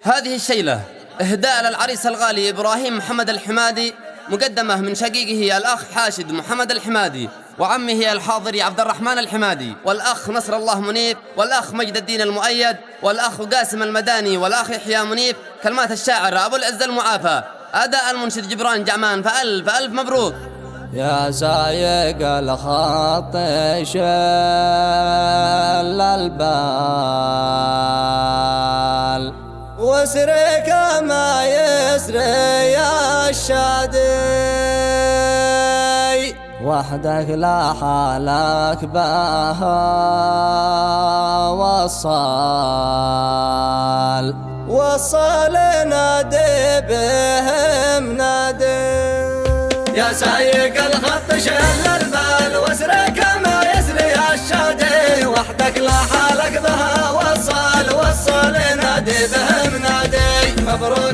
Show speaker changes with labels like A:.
A: هذه الشيلة إهداء للعريس الغالي إبراهيم محمد الحمادي، مقدمة من شقيقه الأخ حاشد محمد الحمادي، وعمه الحاضري عبد الرحمن الحمادي، والأخ نصر الله منيف، والأخ مجد الدين المؤيد، والأخ قاسم المداني، والأخ يحيى منيف. كلمات الشاعر أبو العز المعافى، أداء المنشد جبران جعمان. فألف ألف مبروك.
B: يا سايق الخط شل البال، واسري كما يسري الشادي، وحدك لا حالك بها وصال نادي بهم نادي. يا سايق الخط شل البال، واسري كما يسري الشادي، وحدك لا حالك بها وصال نادي بهم نادي. مبروك